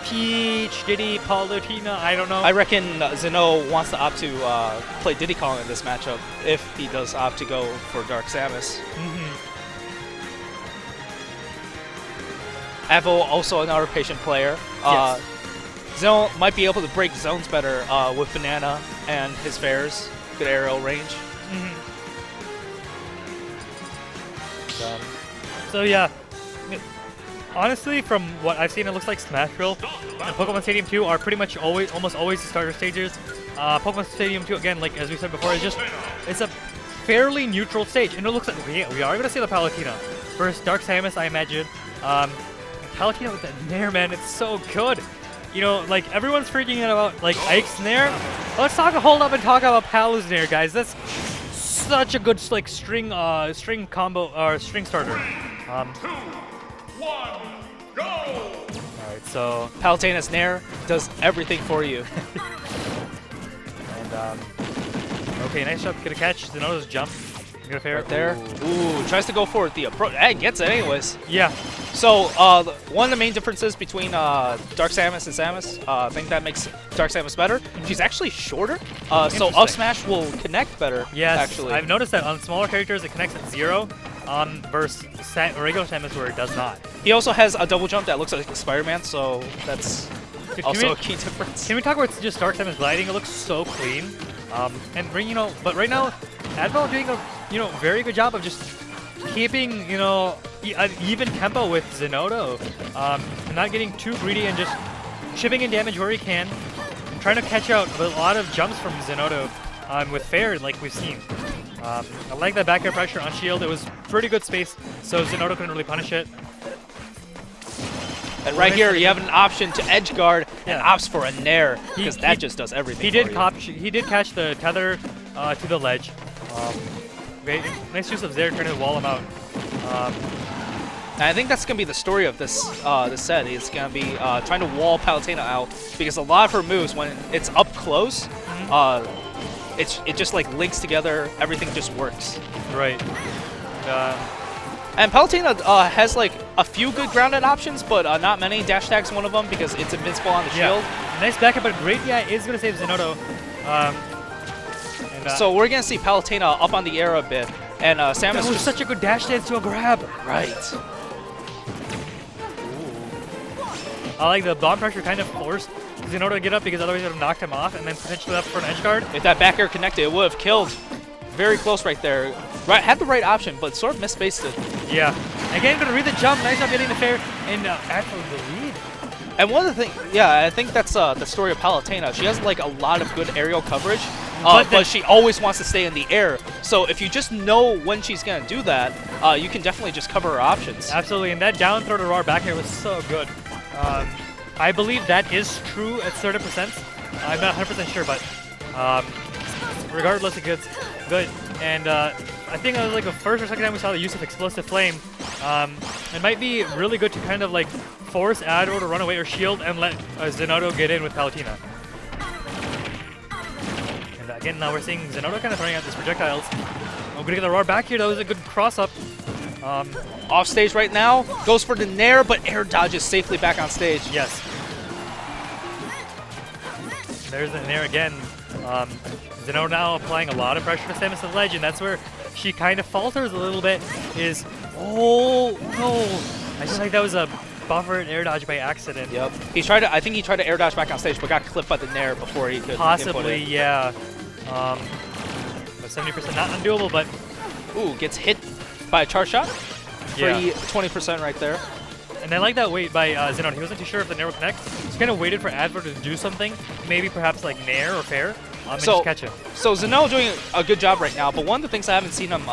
Peach, Diddy, Palutena, I don't know. I reckon Zino wants to opt to play Diddy Kong in this matchup if he does opt to go for Dark Samus. Advo, also another patient player. Yes. Zino might be able to break zones better with Banana and his fairs. Good aerial range. So yeah, honestly, from what I've seen, it looks like Smashville and Pokemon Stadium 2 are pretty much almost always the starter stages. Pokemon Stadium 2, again, like as we said before, it's a fairly neutral stage, and it looks like we are going to see the Palutena versus Dark Samus, I imagine. Palutena with that Nair, man, it's so good. You know, like everyone's freaking out about like Ike's Nair. Let's hold up and talk about Palu's Nair, guys. That's such a good like string combo or string starter. 2, 1, go! Alright, so Palutena's Nair does everything for you. and okay, nice job, get a catch. Zinoto's jump. Get a fair Right there. Ooh, tries to go for the approach. Hey, gets it anyways. Yeah. So, one of the main differences between Dark Samus and Samus, I think that makes Dark Samus better. She's actually shorter, so up smash will connect better. Yes, actually. I've noticed that on smaller characters it connects at 0, versus regular Samus where it does not. He also has a double jump that looks like Spider-Man, so that's also a key difference. Can we talk about just Dark Samus gliding? It looks so clean. But right now, Advo doing a very good job of just keeping an even tempo with Zinoto, not getting too greedy and just chipping in damage where he can, trying to catch out with a lot of jumps from Zinoto with fair like we've seen. I like that back air pressure on shield. It was pretty good space, so Zinoto couldn't really punish it. And right here, you have an option to edge guard and opts for a Nair, because that just does everything. He did catch the tether to the ledge. Great, nice use of Zaire trying to wall him out. And I think that's going to be the story of this this set. It's going to be trying to wall Palutena out, because a lot of her moves, when it's up close, it just like links together. Everything just works. Right. And Palutena has like a few good grounded options, but not many. Dash tag's one of them because it's invincible on the shield. Nice backup, but great is going to save Zinoto. So we're going to see Palutena up on the air a bit, and Samus that was such a good dash dance to a grab. Right. I like the bomb pressure kind of forced Zinoto to get up because otherwise it would have knocked him off and then potentially up for an edge guard. If that back air connected, it would have killed. Very close right there. Right, had the right option, but sort of misspaced it. Yeah. Again, going to read the jump. Nice job getting the fair and actually the lead. And one of the things, I think that's the story of Palutena. She has like a lot of good aerial coverage, but she always wants to stay in the air. So if you just know when she's going to do that, you can definitely just cover her options. Absolutely, and that down throw to raw back air was so good. I believe that is true at certain percents. I'm not 100% sure, but regardless, it's good. And I think it was like the first or second time we saw the use of Explosive Flame. It might be really good to kind of like force Advo to run away or shield and let Zinoto get in with Palutena. And again, now we're seeing Zinoto kind of throwing out these projectiles. I'm gonna get the roar back here. That was a good cross up. Off stage right now, goes for the Nair, but air dodges safely back on stage. Yes. There's the Nair again. Zinoto now applying a lot of pressure to Samus at the ledge, and that's where she kind of falters a little bit. Oh no! I just think that was a buffered air dodge by accident. Yep. I think he tried to air dodge back on stage, but got clipped by the Nair before he could possibly, input it. Yeah. But 70% not undoable, but ooh, gets hit by a charge shot. Free 20% right there. And I like that wait by Zinoto. He wasn't too sure if the Nair would connect. He kind of waited for Advo to do something, maybe perhaps like Nair or fair, and just catch him. So Zinoto doing a good job right now, but one of the things I haven't seen him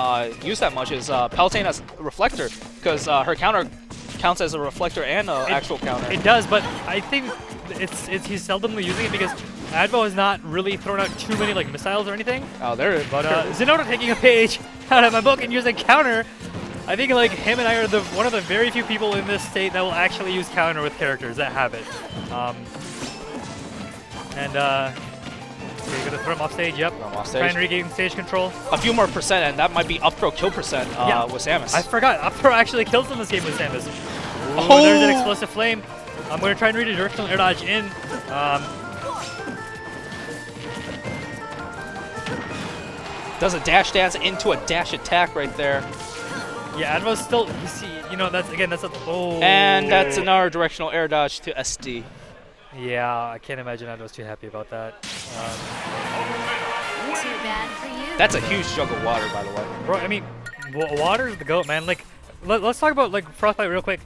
use that much is Palutena's Reflector, because her counter counts as a reflector and an actual counter. It does, but I think he's seldomly using it because Advo has not really thrown out too many like missiles or anything. Oh, there it is. But Zinoto taking a page out of my book and using counter. I think like him and I are one of the very few people in this state that will actually use counter with characters that have it. You're gonna throw him off stage. Yep. Off stage. Trying to regain stage control. A few more percent, and that might be up throw kill percent with Samus. I forgot. Up throw actually kills in this game with Samus. Oh, there's an explosive flame. I'm going to try and read a directional air dodge in. Does a dash dance into a dash attack right there. Yeah, Advo's still, you see, you know, that's a, oh. And that's another directional air dodge to SD. Yeah, I can't imagine Advo's too happy about that. Too bad for you. That's a huge jug of water, by the way. Bro, I mean, water's the goat, man. Like, let's talk about, like, Frostbite real quick.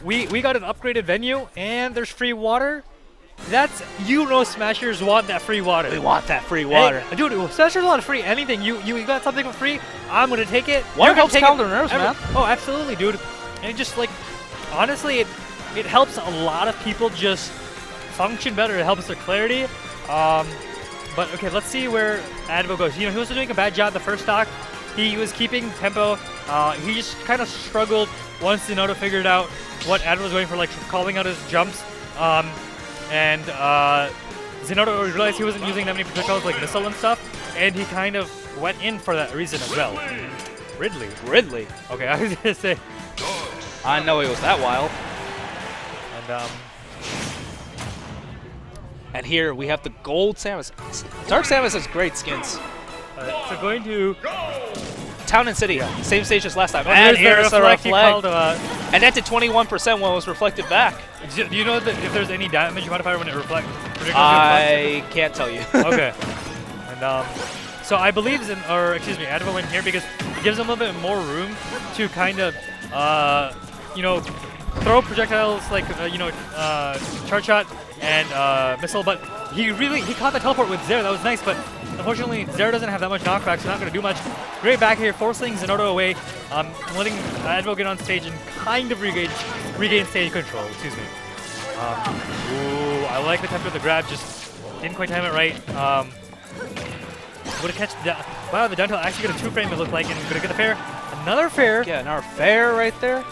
We got an upgraded venue, and there's free water. That's, you know, Smashers want that free water. We want that free water. Hey, dude, Smashers want free anything. You got something for free, I'm going to take it. Water You're gonna helps take calm it. the nerves, man. Oh, absolutely, dude. And it just, like, honestly, it helps a lot of people just function better. It helps their clarity. But, okay, let's see where Advo goes. You know, he was doing a bad job the first stock. He was keeping tempo. He just kind of struggled once Zinoto figured out what Advo was going for, like calling out his jumps. And Zinoto realized he wasn't using that many projectiles like missile and stuff, and he kind of went in for that reason as well. Ridley. Okay, I was gonna say. I know he was that wild. And here we have the gold Samus. Dark Samus has great skins. So going to Town and City, same stage as last time. and here's the reflect. called, And that did 21% when it was reflected back. do you know that if there's any damage modifier when it reflects? I can't tell you. Okay. And so I believe Advo went here because it gives him a little bit more room to kind of, you know, throw projectiles like, charge shot and missile. But he caught the teleport with Zero. That was nice, but unfortunately Zero doesn't have that much knockback, so not going to do much. Great back here, forcing Zinoto away, letting Advo get on stage and kind of regain stage control. Excuse me. Ooh, I like the tempo of the grab, just didn't quite time it right. Would have catch the, wow, the down tilt actually got a 2-frame it looked like, and gonna get the fair. Another fair. Yeah, another fair right there.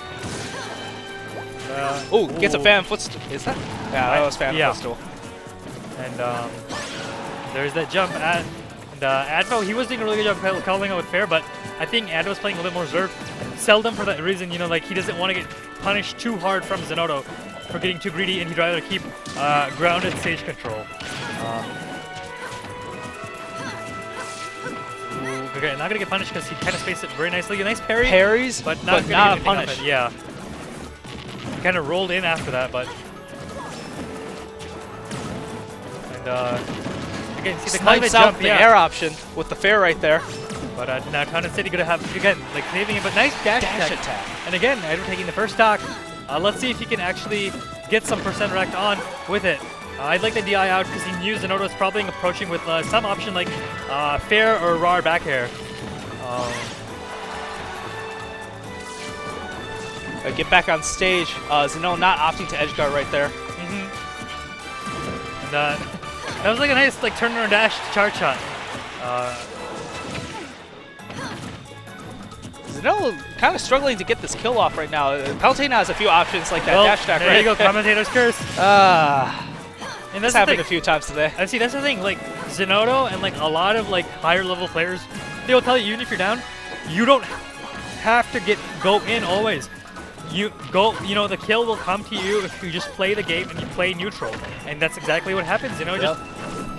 Oh, gets a fan footstool. Is that? Yeah, that was fan footstool. And there's that jump. And Advo, he was doing a really good job calling out with fair, but I think Advo's playing a little more reserved. Seldom for that reason, you know, like he doesn't want to get punished too hard from Zinoto for getting too greedy, and he'd rather keep grounded stage control. Okay, not gonna get punished because he kind of spaced it very nicely. A nice parry. Parries, but not a punish. Yeah. He kind of rolled in after that, but. And again, see the snipes out the air option with the fair right there. But now Town and City gonna have again like saving it, but nice dash attack. And again, Advo taking the first stock. Let's see if he can actually get some percent rect on with it. I'd like the DI out because he knew Zinoto was probably approaching with some option like fair or raw back air. Get back on stage. Zinoto not opting to edge guard right there. And, that was like a nice like turn around dash charge shot. Zinoto kind of struggling to get this kill off right now. Palutena has a few options like that dash attack. There you go, commentator's curse. And that's happened a few times today. And see, that's the thing. Like Zinoto and like a lot of like higher level players, they will tell you even if you're down, you don't have to go in always. You go, you know, the kill will come to you if you just play the game and you play neutral, and that's exactly what happens. You know, just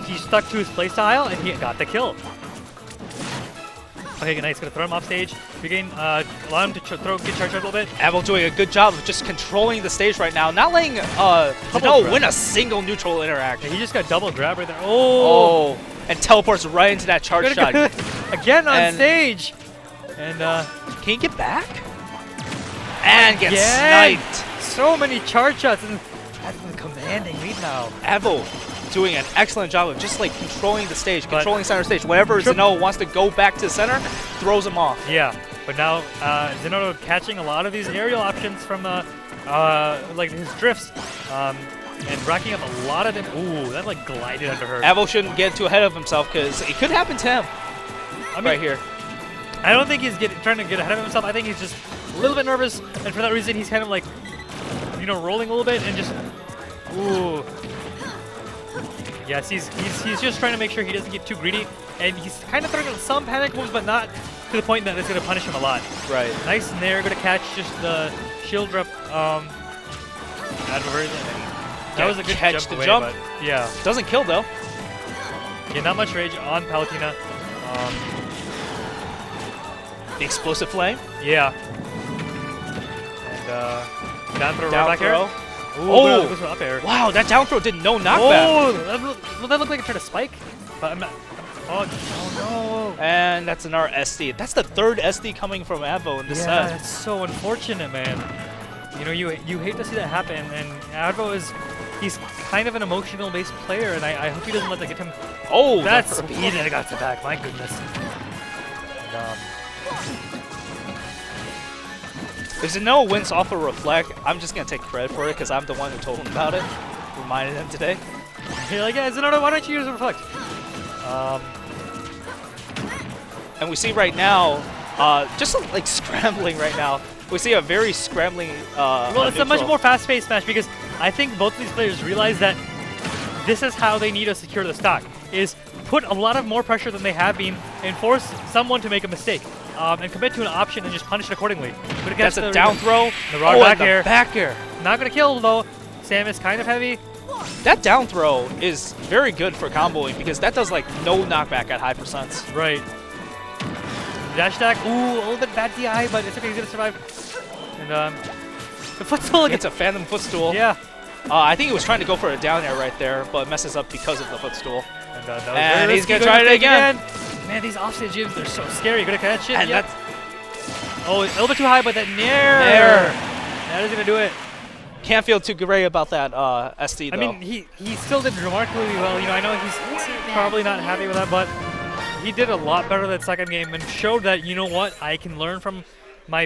he stuck to his play style and he got the kill. Okay, nice. Gonna throw him off stage. Regain, allow him to get charged a little bit. Advo doing a good job of just controlling the stage right now, not letting Zinoto win a single neutral interaction. Yeah, he just got double grab right there. Oh, and teleports right into that charge shot. Again on stage. And can he get back? And gets sniped. So many charge shots, and that's a commanding lead now. Advo doing an excellent job of just like controlling the stage, controlling center stage. Whenever Zinoto wants to go back to the center, throws him off. Yeah, but now Zinoto catching a lot of these aerial options from like his drifts, and racking up a lot of them. Ooh, that like glided under her. Advo shouldn't get too ahead of himself because it could happen to him. I mean, right here. I don't think he's trying to get ahead of himself. I think he's just a little bit nervous, and for that reason, he's kind of like, you know, rolling a little bit and just, ooh. Yes, he's just trying to make sure he doesn't get too greedy, and he's kind of throwing out some panic moves, but not to the point that it's going to punish him a lot. Right. Nice nair, going to catch just the shield drop. Advo version. That was a good catch jump the away, jump. but yeah. Doesn't kill though. Yeah, not much rage on Palutena. The explosive flame. Yeah. And down throw Down right back throw. air. Ooh, Oh! goes for up air. Wow, that down throw did no knockback. Oh, that looked like it tried to spike, but I'm not. Oh no! And that's another SD. That's the third SD coming from Advo in this Yeah, set. it's so unfortunate, man. You know, you hate to see that happen, and Advo he's kind of an emotional-based player, and I hope he doesn't let that get him. Oh, That's the speed that got to back. My goodness. And, if Zinoto wins off a reflect, I'm just gonna take credit for it because I'm the one who told him about it. Reminded him today. you're like, yeah, Zinoto, why don't you use a reflect? And we see right now, just like scrambling right now. We see a very scrambling. Well, it's a much neutral. more fast-paced match because I think both of these players realize that this is how they need to secure the stock, is put a lot of more pressure than they have been and force someone to make a mistake and commit to an option and just punish it accordingly. But That's a down throw. The raw Oh, back and the air. back air. Not going to kill, though. Samus kind of heavy. That down throw is very good for comboing because that does like no knockback at high percents. Right. Dash attack. Ooh, a little bit bad DI, but it's okay. He's going to survive. And the footstool again. It's a phantom footstool. Yeah. I think he was trying to go for a down air right there, but messes up because of the footstool. And, that was And very he's risky. gonna try it again. Man, these offstage jibs, they're so scary. You're going to catch it. And Yep. that's Oh, a little bit too high, but that nair. Nair. That is going to do it. can't feel too great about that SD though. I mean, he still did remarkably well. You know, I know he's probably not happy with that, but he did a lot better that second game and showed that, you know what, I can learn from my